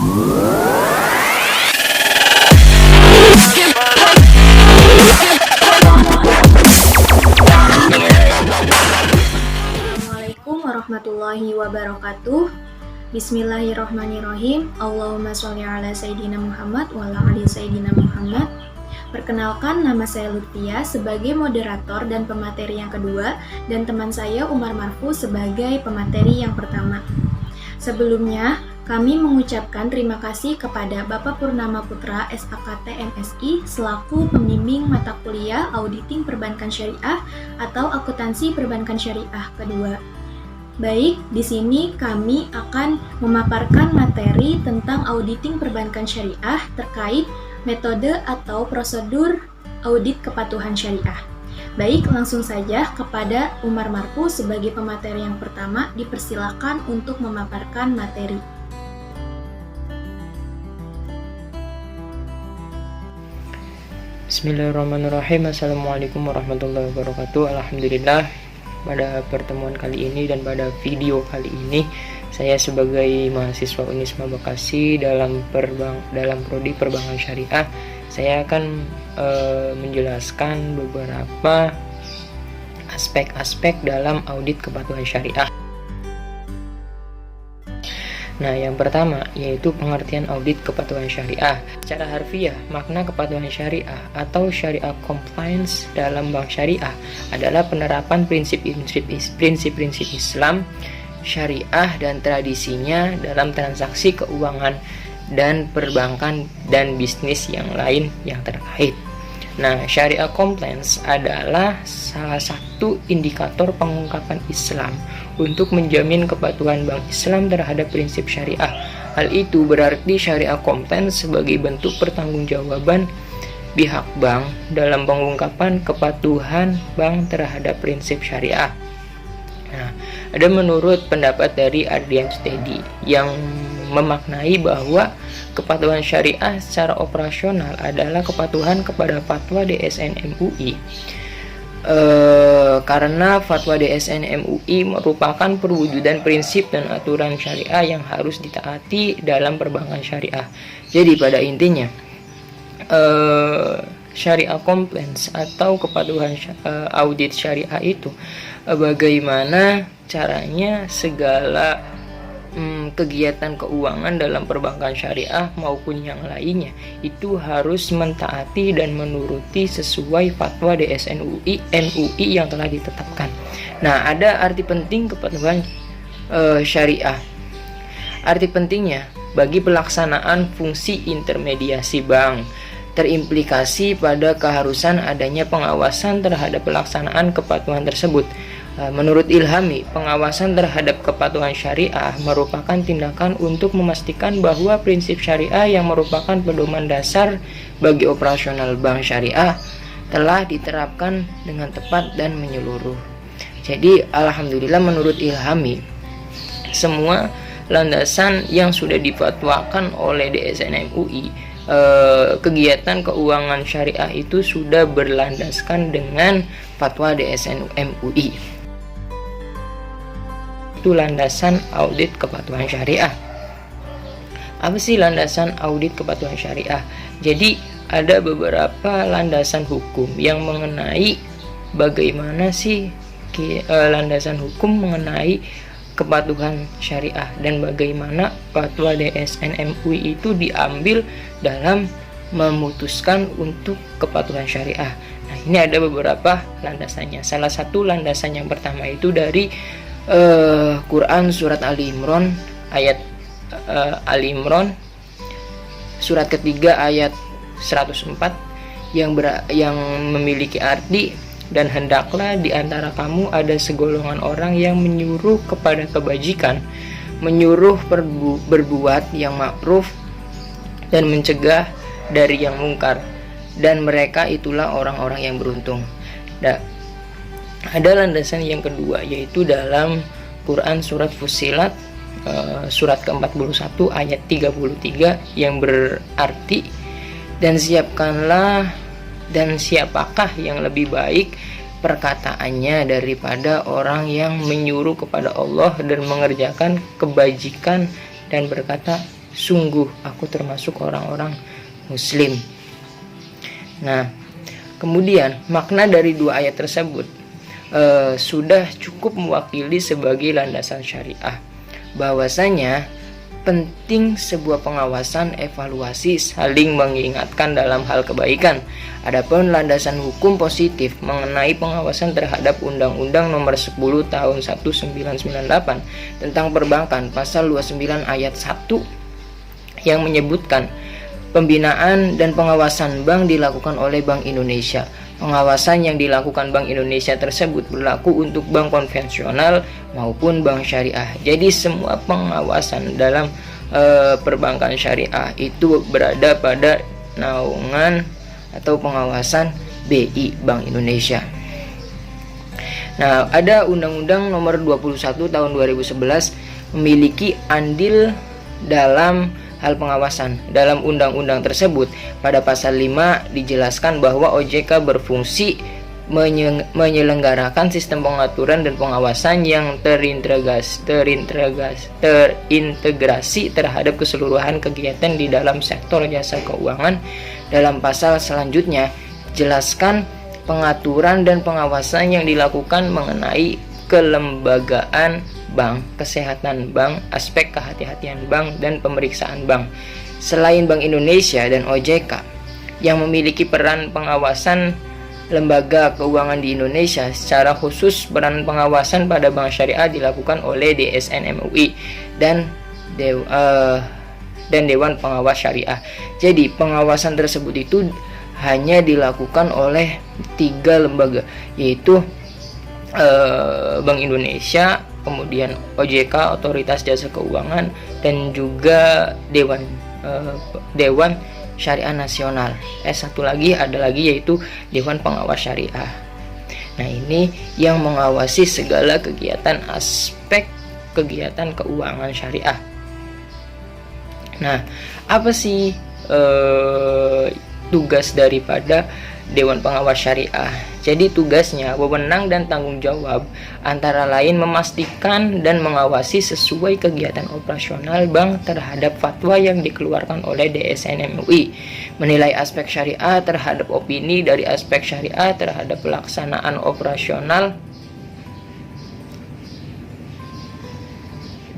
Assalamualaikum warahmatullahi wabarakatuh. Bismillahirrahmanirrahim. Allahumma sholli ala Sayyidina Muhammad wa ala ali Sayyidina Muhammad. Perkenalkan, nama saya Lutfia sebagai moderator dan pemateri yang kedua, dan teman saya Umar Marfu sebagai pemateri yang pertama. Sebelumnya, kami mengucapkan terima kasih kepada Bapak Purnama Putra SAKT MSI selaku pembimbing mata kuliah Auditing Perbankan Syariah atau Akuntansi Perbankan Syariah kedua. Baik, di sini kami akan memaparkan materi tentang auditing perbankan syariah terkait metode atau prosedur audit kepatuhan syariah. Baik, langsung saja kepada Umar Marfu sebagai pemateri yang pertama, dipersilakan untuk memaparkan materi. Bismillahirrahmanirrahim. Assalamualaikum warahmatullahi wabarakatuh. Alhamdulillah, pada pertemuan kali ini dan pada video kali ini saya sebagai mahasiswa Unisma Bekasi dalam prodi perbankan syariah, saya akan menjelaskan beberapa aspek-aspek dalam audit kepatuhan syariah. Nah, yang pertama yaitu pengertian audit kepatuhan syariah. Secara harfiah, makna kepatuhan syariah atau syariah compliance dalam bank syariah adalah penerapan prinsip-prinsip Islam, syariah dan tradisinya dalam transaksi keuangan dan perbankan dan bisnis yang lain yang terkait. Nah, syariah compliance adalah salah satu indikator pengungkapan Islam untuk menjamin kepatuhan bank Islam terhadap prinsip syariah. Hal itu berarti syariah compliance sebagai bentuk pertanggungjawaban pihak bank dalam pengungkapan kepatuhan bank terhadap prinsip syariah. Nah, ada menurut pendapat dari Adrian Stedi yang memaknai bahwa kepatuhan syariah secara operasional adalah kepatuhan kepada fatwa DSN MUI. Karena fatwa DSN MUI merupakan perwujudan prinsip dan aturan syariah yang harus ditaati dalam perbankan syariah. Jadi pada intinya syariah compliance atau kepatuhan audit syariah itu bagaimana caranya segala kegiatan keuangan dalam perbankan syariah maupun yang lainnya itu harus mentaati dan menuruti sesuai fatwa DSN MUI yang telah ditetapkan. Nah, ada arti penting kepatuhan syariah. Arti pentingnya bagi pelaksanaan fungsi intermediasi bank, terimplikasi pada keharusan adanya pengawasan terhadap pelaksanaan kepatuhan tersebut. Menurut Ilhami, pengawasan terhadap kepatuhan syariah merupakan tindakan untuk memastikan bahwa prinsip syariah yang merupakan pedoman dasar bagi operasional bank syariah telah diterapkan dengan tepat dan menyeluruh. Jadi, alhamdulillah menurut Ilhami, semua landasan yang sudah difatwakan oleh DSN MUI, kegiatan keuangan syariah itu sudah berlandaskan dengan fatwa DSN MUI. Itu landasan audit kepatuhan syariah. Apa sih landasan audit kepatuhan syariah? Jadi ada beberapa landasan hukum yang mengenai bagaimana sih landasan hukum mengenai kepatuhan syariah dan bagaimana fatwa DSN MUI itu diambil dalam memutuskan untuk kepatuhan syariah. Nah, ini ada beberapa landasannya. Salah satu landasan yang pertama itu dari Quran surat Ali Imran ayat Ali Imran surat ketiga ayat 104 yang memiliki arti, dan hendaklah di antara kamu ada segolongan orang yang menyuruh kepada kebajikan, menyuruh berbuat yang ma'ruf dan mencegah dari yang mungkar, dan mereka itulah orang-orang yang beruntung. Ada landasan yang kedua yaitu dalam Quran surat Fussilat surat ke-41 ayat 33 yang berarti, dan siapakah yang lebih baik perkataannya daripada orang yang menyuruh kepada Allah dan mengerjakan kebajikan dan berkata sungguh aku termasuk orang-orang muslim. Nah, kemudian makna dari dua ayat tersebut sudah cukup mewakili sebagai landasan syariah, bahwasanya penting sebuah pengawasan, evaluasi, saling mengingatkan dalam hal kebaikan. Adapun landasan hukum positif mengenai pengawasan terhadap Undang-Undang Nomor 10 Tahun 1998 tentang Perbankan, pasal 29 ayat 1 yang menyebutkan pembinaan dan pengawasan bank dilakukan oleh Bank Indonesia. Pengawasan yang dilakukan Bank Indonesia tersebut berlaku untuk bank konvensional maupun bank syariah. Jadi semua pengawasan dalam perbankan syariah itu berada pada naungan atau pengawasan BI, Bank Indonesia. Nah, ada Undang-Undang Nomor 21 Tahun 2011 memiliki andil dalam hal pengawasan. Dalam undang-undang tersebut, pada pasal 5 dijelaskan bahwa OJK berfungsi menyelenggarakan sistem pengaturan dan pengawasan yang terintegrasi terhadap keseluruhan kegiatan di dalam sektor jasa keuangan. Dalam pasal selanjutnya, jelaskan pengaturan dan pengawasan yang dilakukan mengenai kelembagaan bank, kesehatan bank, aspek kehati-hatian bank, dan pemeriksaan bank. Selain Bank Indonesia dan OJK yang memiliki peran pengawasan lembaga keuangan di Indonesia, secara khusus peran pengawasan pada bank syariah dilakukan oleh DSN MUI dan Dewan Pengawas Syariah. Jadi pengawasan tersebut itu hanya dilakukan oleh 3 lembaga, yaitu Bank Indonesia, kemudian OJK, Otoritas Jasa Keuangan, dan juga Dewan Syariah Nasional. Satu lagi ada lagi yaitu Dewan Pengawas Syariah. Nah, ini yang mengawasi segala kegiatan aspek kegiatan keuangan syariah. Nah, apa sih tugas daripada Dewan Pengawas Syariah? Jadi tugasnya, wewenang dan tanggung jawab antara lain memastikan dan mengawasi sesuai kegiatan operasional bank terhadap fatwa yang dikeluarkan oleh DSN MUI, menilai aspek syariah terhadap opini dari aspek syariah terhadap pelaksanaan operasional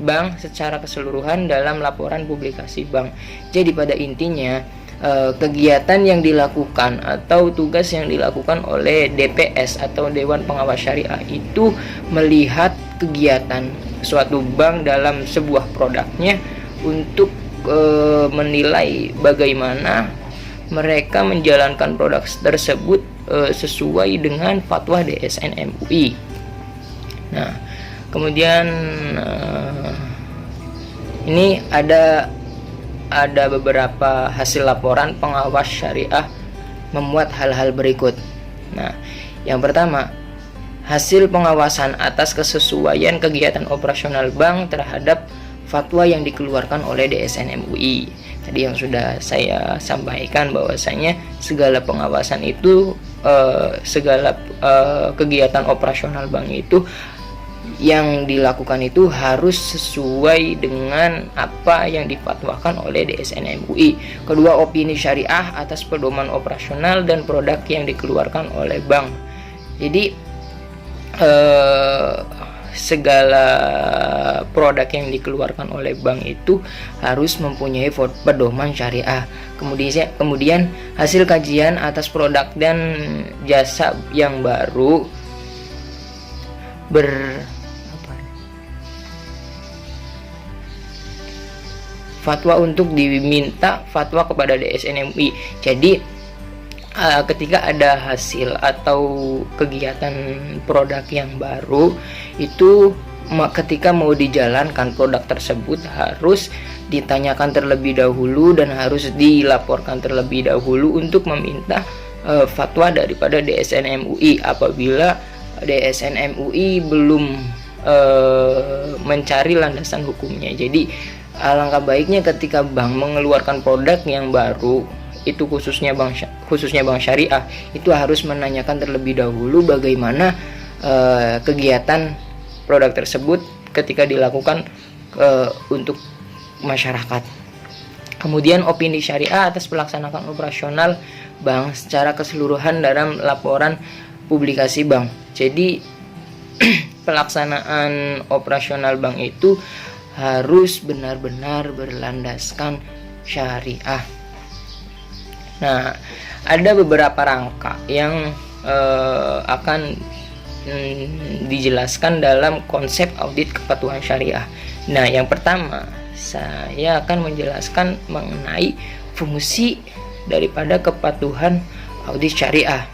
bank secara keseluruhan dalam laporan publikasi bank. Jadi pada intinya, kegiatan yang dilakukan atau tugas yang dilakukan oleh DPS atau Dewan Pengawas Syariah itu melihat kegiatan suatu bank dalam sebuah produknya untuk menilai bagaimana mereka menjalankan produk tersebut sesuai dengan fatwa DSN MUI. Nah, kemudian ini ada beberapa hasil laporan pengawas syariah memuat hal-hal berikut. Nah, yang pertama, hasil pengawasan atas kesesuaian kegiatan operasional bank terhadap fatwa yang dikeluarkan oleh DSN MUI. Tadi yang sudah saya sampaikan bahwasanya segala pengawasan itu, segala kegiatan operasional bank itu yang dilakukan itu harus sesuai dengan apa yang difatwakan oleh DSN MUI. Kedua, opini syariah atas pedoman operasional dan produk yang dikeluarkan oleh bank. Jadi segala produk yang dikeluarkan oleh bank itu harus mempunyai pedoman syariah. Kemudian hasil kajian atas produk dan jasa yang baru fatwa untuk diminta fatwa kepada DSN MUI. Jadi ketika ada hasil atau kegiatan produk yang baru itu, ketika mau dijalankan produk tersebut harus ditanyakan terlebih dahulu dan harus dilaporkan terlebih dahulu untuk meminta fatwa daripada DSN MUI. Apabila DSN MUI belum mencari landasan hukumnya, jadi alangkah baiknya ketika bank mengeluarkan produk yang baru, itu khususnya bank syariah, itu harus menanyakan terlebih dahulu bagaimana kegiatan produk tersebut ketika dilakukan untuk masyarakat. Kemudian opini syariah atas pelaksanaan operasional bank secara keseluruhan dalam laporan publikasi bank. Jadi pelaksanaan operasional bank itu harus benar-benar berlandaskan syariah. Nah, ada beberapa rangka yang akan dijelaskan dalam konsep audit kepatuhan syariah. Nah, yang pertama saya akan menjelaskan mengenai fungsi daripada kepatuhan audit syariah.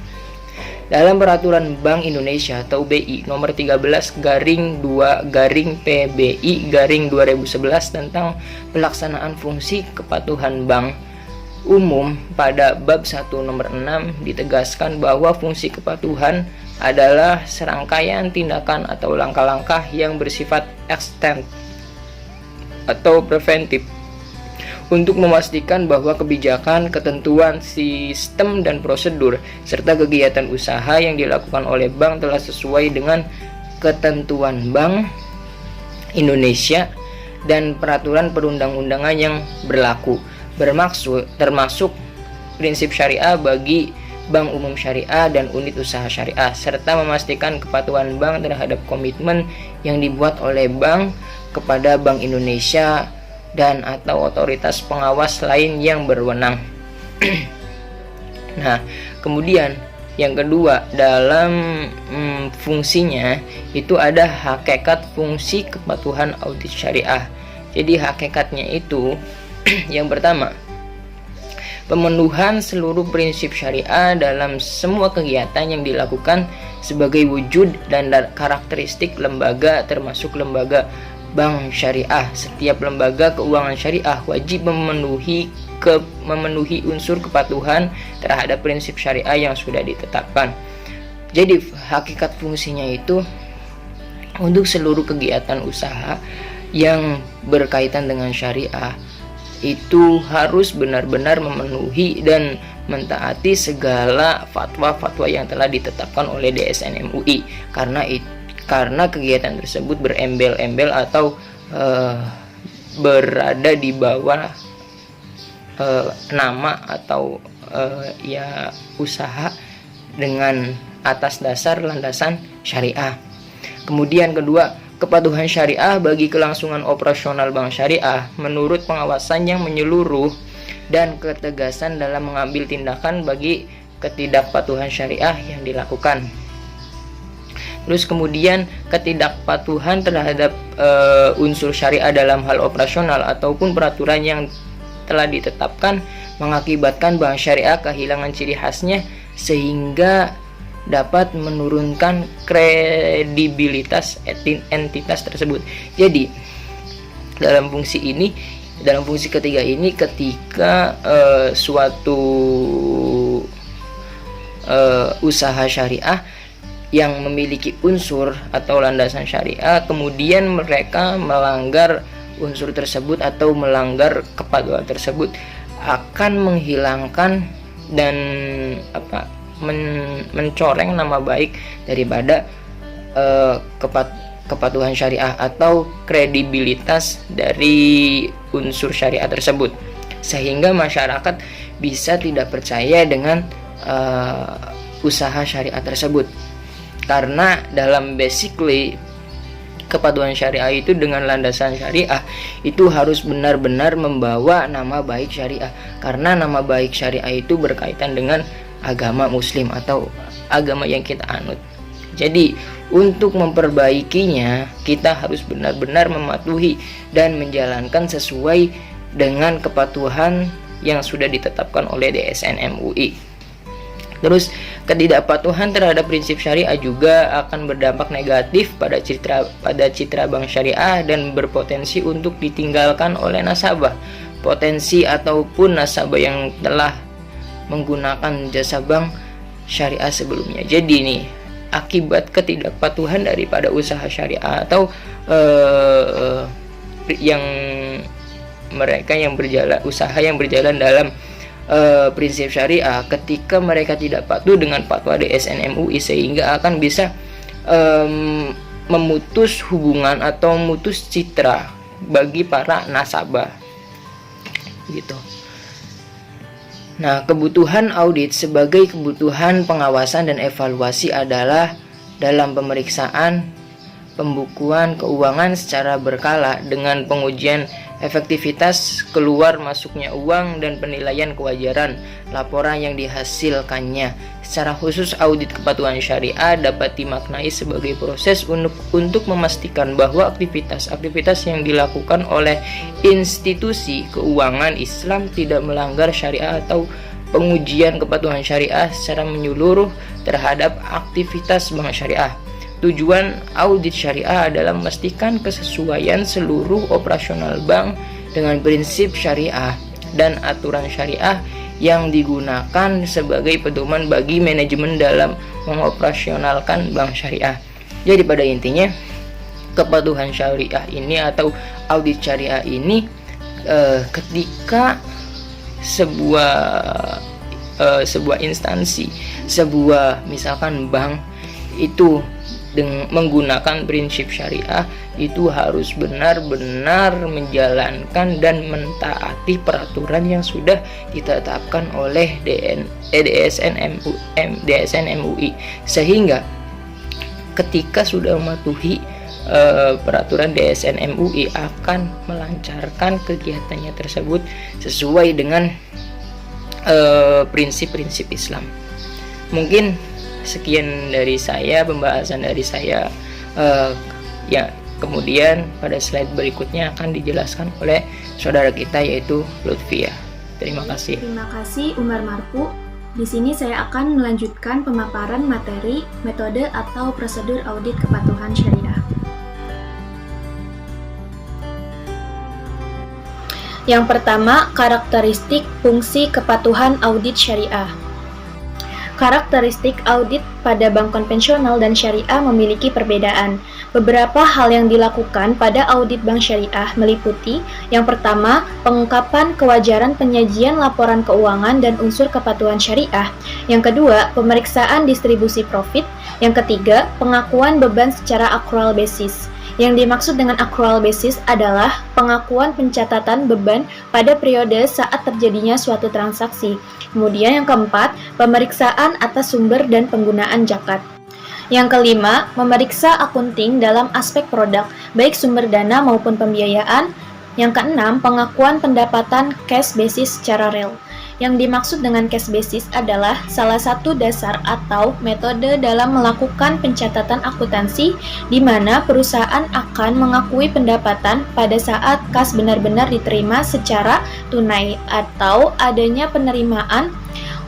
Dalam Peraturan Bank Indonesia atau BI nomor 13/2/PBI/2011 tentang pelaksanaan fungsi kepatuhan bank umum, pada bab 1 nomor 6 ditegaskan bahwa fungsi kepatuhan adalah serangkaian tindakan atau langkah-langkah yang bersifat extent atau preventif untuk memastikan bahwa kebijakan, ketentuan, sistem, dan prosedur serta kegiatan usaha yang dilakukan oleh bank telah sesuai dengan ketentuan Bank Indonesia dan peraturan perundang-undangan yang berlaku, termasuk prinsip syariah bagi bank umum syariah dan unit usaha syariah, serta memastikan kepatuhan bank terhadap komitmen yang dibuat oleh bank kepada Bank Indonesia dan atau otoritas pengawas lain yang berwenang. Nah, kemudian yang kedua dalam fungsinya itu ada hakikat fungsi kepatuhan audit syariah. Jadi hakikatnya itu yang pertama, pemenuhan seluruh prinsip syariah dalam semua kegiatan yang dilakukan sebagai wujud dan karakteristik lembaga termasuk lembaga bank syariah. Setiap lembaga keuangan syariah wajib memenuhi unsur kepatuhan terhadap prinsip syariah yang sudah ditetapkan. Jadi hakikat fungsinya itu untuk seluruh kegiatan usaha yang berkaitan dengan syariah itu harus benar-benar memenuhi dan mentaati segala fatwa-fatwa yang telah ditetapkan oleh DSN MUI, karena kegiatan tersebut berembel-embel atau berada di bawah nama atau usaha dengan atas dasar landasan syariah. Kemudian kedua, kepatuhan syariah bagi kelangsungan operasional bank syariah menurut pengawasan yang menyeluruh dan ketegasan dalam mengambil tindakan bagi ketidakpatuhan syariah yang dilakukan. Terus kemudian ketidakpatuhan terhadap unsur syariah dalam hal operasional ataupun peraturan yang telah ditetapkan mengakibatkan bank syariah kehilangan ciri khasnya sehingga dapat menurunkan kredibilitas entitas tersebut. Jadi dalam fungsi ketiga ini ketika suatu usaha syariah yang memiliki unsur atau landasan syariah kemudian mereka melanggar unsur tersebut atau melanggar kepatuhan tersebut akan menghilangkan dan mencoreng nama baik daripada kepatuhan syariah atau kredibilitas dari unsur syariah tersebut, sehingga masyarakat bisa tidak percaya dengan usaha syariah tersebut. Karena dalam basically kepatuhan syariah itu dengan landasan syariah itu harus benar-benar membawa nama baik syariah, karena nama baik syariah itu berkaitan dengan agama muslim atau agama yang kita anut. Jadi untuk memperbaikinya kita harus benar-benar mematuhi dan menjalankan sesuai dengan kepatuhan yang sudah ditetapkan oleh DSN MUI. Terus ketidakpatuhan terhadap prinsip syariah juga akan berdampak negatif pada citra bank syariah dan berpotensi untuk ditinggalkan oleh nasabah, potensi ataupun nasabah yang telah menggunakan jasa bank syariah sebelumnya. Jadi nih, akibat ketidakpatuhan daripada usaha syariah atau usaha yang berjalan dalam prinsip syariah, ketika mereka tidak patuh dengan fatwa DSN MUI sehingga akan bisa memutus hubungan atau memutus citra bagi para nasabah. gitu. Nah, kebutuhan audit sebagai kebutuhan pengawasan dan evaluasi adalah dalam pemeriksaan pembukuan keuangan secara berkala dengan pengujian efektivitas keluar masuknya uang dan penilaian kewajaran laporan yang dihasilkannya. Secara khusus, audit kepatuhan syariah dapat dimaknai sebagai proses untuk memastikan bahwa aktivitas yang dilakukan oleh institusi keuangan Islam tidak melanggar syariah atau pengujian kepatuhan syariah secara menyeluruh terhadap aktivitas bank syariah. Tujuan audit syariah adalah memastikan kesesuaian seluruh operasional bank dengan prinsip syariah dan aturan syariah yang digunakan sebagai pedoman bagi manajemen dalam mengoperasionalkan bank syariah. Jadi pada intinya, kepatuhan syariah ini atau audit syariah ini ketika sebuah instansi, misalkan bank itu menggunakan prinsip syariah, itu harus benar-benar menjalankan dan mentaati peraturan yang sudah ditetapkan oleh DSN MUI, sehingga ketika sudah mematuhi peraturan DSN MUI akan melancarkan kegiatannya tersebut sesuai dengan prinsip-prinsip Islam. Mungkin sekian dari saya, pembahasan dari saya. Ya, kemudian pada slide berikutnya akan dijelaskan oleh saudara kita yaitu Lutfia. Terima kasih. Terima kasih Umar Marfu. Di sini saya akan melanjutkan pemaparan materi, metode atau prosedur audit kepatuhan syariah. Yang pertama, karakteristik fungsi kepatuhan audit syariah. Karakteristik audit pada bank konvensional dan syariah memiliki perbedaan. Beberapa hal yang dilakukan pada audit bank syariah meliputi: yang pertama, pengungkapan kewajaran penyajian laporan keuangan dan unsur kepatuhan syariah. Yang kedua, pemeriksaan distribusi profit. Yang ketiga, pengakuan beban secara accrual basis. Yang dimaksud dengan accrual basis adalah pengakuan pencatatan beban pada periode saat terjadinya suatu transaksi. Kemudian yang keempat, pemeriksaan atas sumber dan penggunaan zakat. Yang kelima, memeriksa akunting dalam aspek produk, baik sumber dana maupun pembiayaan. Yang keenam, pengakuan pendapatan cash basis secara real. Yang dimaksud dengan cash basis adalah salah satu dasar atau metode dalam melakukan pencatatan akuntansi di mana perusahaan akan mengakui pendapatan pada saat kas benar-benar diterima secara tunai atau adanya penerimaan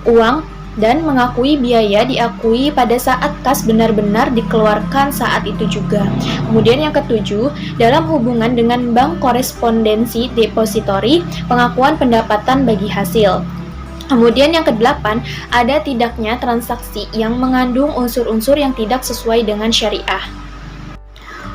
uang dan mengakui biaya diakui pada saat kas benar-benar dikeluarkan saat itu juga. Kemudian yang ketujuh, dalam hubungan dengan bank korespondensi depository, pengakuan pendapatan bagi hasil. Kemudian yang kedelapan, ada tidaknya transaksi yang mengandung unsur-unsur yang tidak sesuai dengan syariah.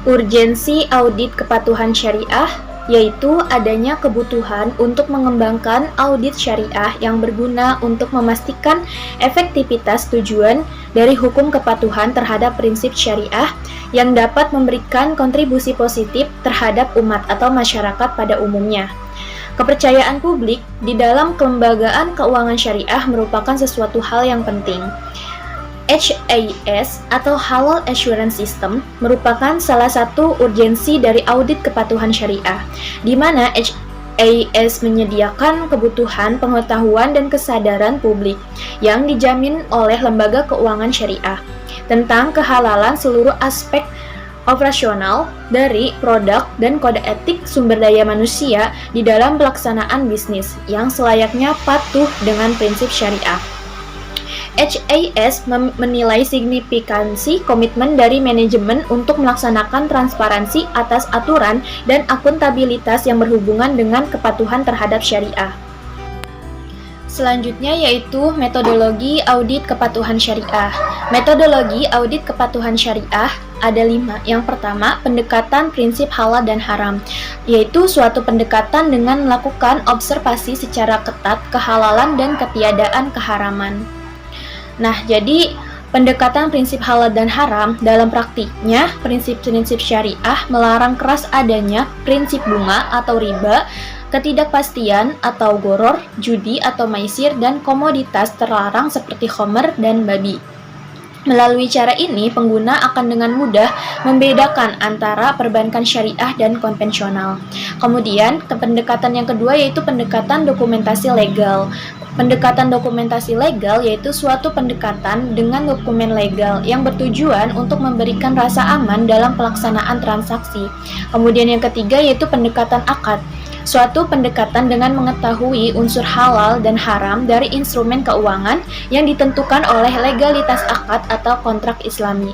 Urgensi audit kepatuhan syariah yaitu adanya kebutuhan untuk mengembangkan audit syariah yang berguna untuk memastikan efektivitas tujuan dari hukum kepatuhan terhadap prinsip syariah yang dapat memberikan kontribusi positif terhadap umat atau masyarakat pada umumnya. Kepercayaan publik di dalam kelembagaan keuangan syariah merupakan sesuatu hal yang penting. HAS atau Halal Assurance System merupakan salah satu urgensi dari audit kepatuhan syariah, di mana HAS menyediakan kebutuhan pengetahuan dan kesadaran publik yang dijamin oleh lembaga keuangan syariah tentang kehalalan seluruh aspek operasional dari produk dan kode etik sumber daya manusia di dalam pelaksanaan bisnis yang selayaknya patuh dengan prinsip syariah. HAS menilai signifikansi komitmen dari manajemen untuk melaksanakan transparansi atas aturan dan akuntabilitas yang berhubungan dengan kepatuhan terhadap syariah. Selanjutnya yaitu metodologi audit kepatuhan syariah. Metodologi audit kepatuhan syariah ada 5. Yang pertama, pendekatan prinsip halal dan haram, yaitu suatu pendekatan dengan melakukan observasi secara ketat kehalalan dan ketiadaan keharaman. Nah, jadi Pendekatan prinsip halal dan haram dalam praktiknya, prinsip-prinsip syariah melarang keras adanya prinsip bunga atau riba, ketidakpastian atau goror, judi atau maisir, dan komoditas terlarang seperti khomer dan babi. Melalui cara ini, pengguna akan dengan mudah membedakan antara perbankan syariah dan konvensional. Kemudian, pendekatan yang kedua yaitu pendekatan dokumentasi legal. Pendekatan dokumentasi legal yaitu suatu pendekatan dengan dokumen legal yang bertujuan untuk memberikan rasa aman dalam pelaksanaan transaksi. Kemudian yang ketiga yaitu pendekatan akad. Suatu pendekatan dengan mengetahui unsur halal dan haram dari instrumen keuangan yang ditentukan oleh legalitas akad atau kontrak Islami.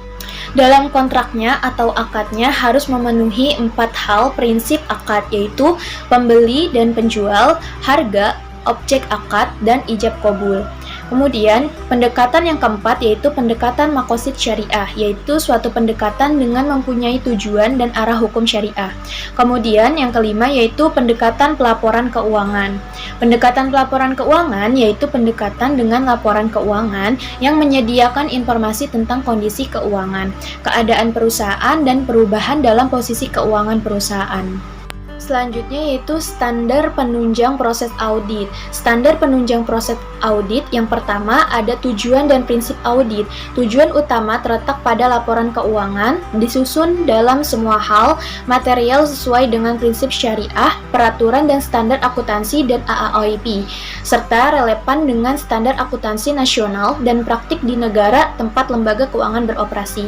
Dalam kontraknya atau akadnya harus memenuhi 4 hal prinsip akad, yaitu pembeli dan penjual, harga, objek akad, dan ijab kabul. Kemudian, pendekatan yang keempat yaitu pendekatan maqasid syariah, yaitu suatu pendekatan dengan mempunyai tujuan dan arah hukum syariah. Kemudian, yang kelima yaitu pendekatan pelaporan keuangan. Pendekatan pelaporan keuangan yaitu pendekatan dengan laporan keuangan yang menyediakan informasi tentang kondisi keuangan, keadaan perusahaan, dan perubahan dalam posisi keuangan perusahaan. Selanjutnya yaitu standar penunjang proses audit. Standar penunjang proses audit yang pertama ada tujuan dan prinsip audit. Tujuan utama terletak pada laporan keuangan, disusun dalam semua hal material sesuai dengan prinsip syariah, peraturan dan standar akuntansi dan AAOIP, serta relevan dengan standar akuntansi nasional dan praktik di negara tempat lembaga keuangan beroperasi.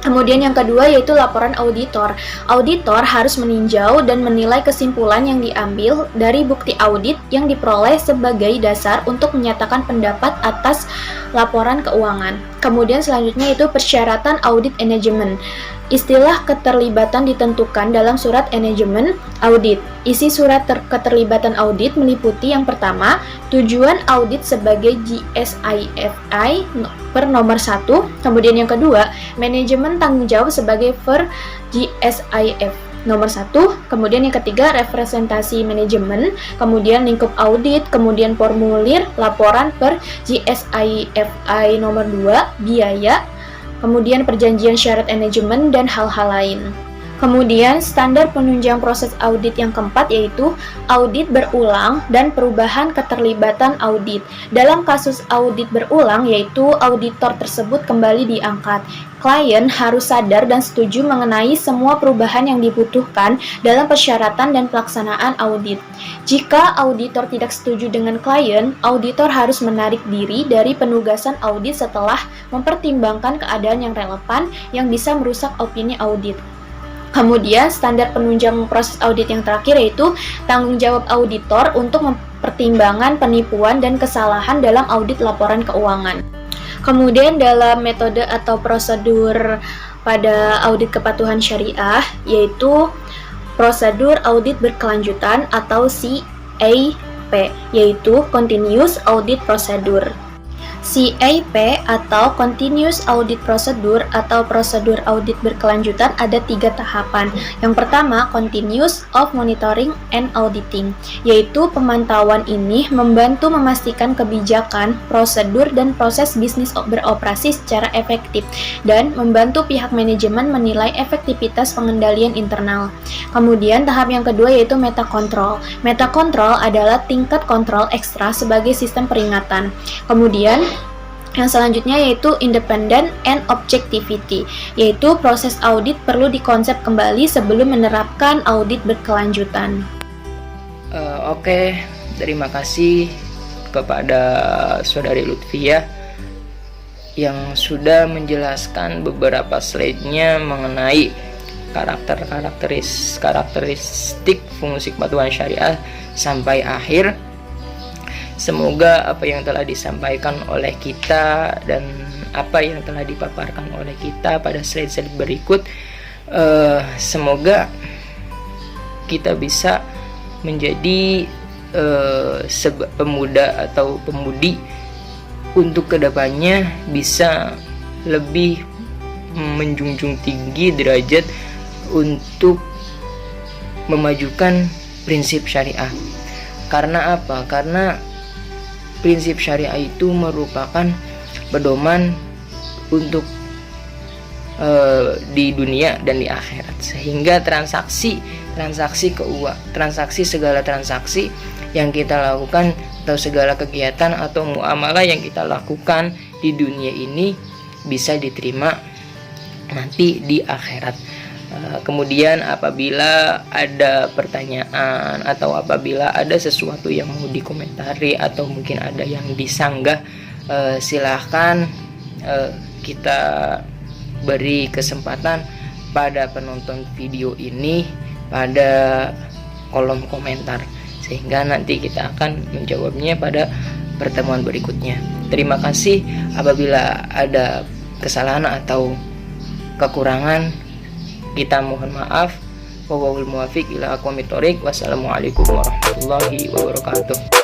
Kemudian yang kedua yaitu laporan auditor. Auditor harus meninjau dan menilai kesimpulan yang diambil dari bukti audit yang diperoleh sebagai dasar untuk menyatakan pendapat atas laporan keuangan. Kemudian selanjutnya yaitu persyaratan audit manajemen. Istilah keterlibatan ditentukan dalam surat manajemen audit. Isi surat keterlibatan audit meliputi yang pertama, tujuan audit sebagai GSIFI per nomor 1, kemudian yang kedua, manajemen tanggung jawab sebagai per GSIF nomor 1, kemudian yang ketiga, representasi manajemen, kemudian lingkup audit, kemudian formulir laporan per GSIFI nomor 2, biaya, kemudian perjanjian syarat manajemen, dan hal-hal lain. Kemudian standar penunjang proses audit yang keempat yaitu audit berulang dan perubahan keterlibatan audit. Dalam kasus audit berulang yaitu auditor tersebut kembali diangkat. Klien harus sadar dan setuju mengenai semua perubahan yang dibutuhkan dalam persyaratan dan pelaksanaan audit. Jika auditor tidak setuju dengan klien, auditor harus menarik diri dari penugasan audit setelah mempertimbangkan keadaan yang relevan yang bisa merusak opini audit. Kemudian standar penunjang proses audit yang terakhir yaitu tanggung jawab auditor untuk mempertimbangkan penipuan dan kesalahan dalam audit laporan keuangan. Kemudian dalam metode atau prosedur pada audit kepatuhan syariah yaitu prosedur audit berkelanjutan atau CAP, yaitu Continuous Audit Procedure. CAP atau Continuous Audit Procedure atau prosedur audit berkelanjutan ada 3 tahapan. Yang pertama, Continuous of Monitoring and Auditing, yaitu pemantauan ini membantu memastikan kebijakan, prosedur, dan proses bisnis beroperasi secara efektif dan membantu pihak manajemen menilai efektivitas pengendalian internal. Kemudian tahap yang kedua yaitu Meta Control. Meta Control adalah tingkat kontrol ekstra sebagai sistem peringatan. Kemudian yang selanjutnya yaitu Independent and Objectivity, yaitu proses audit perlu dikonsep kembali sebelum menerapkan audit berkelanjutan. Oke, terima kasih kepada Saudari Lutfiyah yang sudah menjelaskan beberapa slide-nya mengenai karakteristik fungsi kepatuhan syariah sampai akhir. Semoga apa yang telah disampaikan oleh kita dan apa yang telah dipaparkan oleh kita pada slide-slide berikut, semoga kita bisa menjadi pemuda atau pemudi untuk kedepannya bisa lebih menjunjung tinggi derajat untuk memajukan prinsip syariah. Karena apa? Karena prinsip syariah itu merupakan pedoman untuk di dunia dan di akhirat, sehingga transaksi segala transaksi yang kita lakukan atau segala kegiatan atau muamalah yang kita lakukan di dunia ini bisa diterima nanti di akhirat. Kemudian apabila ada pertanyaan atau apabila ada sesuatu yang mau dikomentari atau mungkin ada yang disanggah, silahkan kita beri kesempatan pada penonton video ini pada kolom komentar, sehingga nanti kita akan menjawabnya pada pertemuan berikutnya. Terima kasih. Apabila ada kesalahan atau kekurangan, kita mohon maaf. Wallahul muwaffiq ila aqwamit thoriq. Wassalamualaikum warahmatullahi wabarakatuh.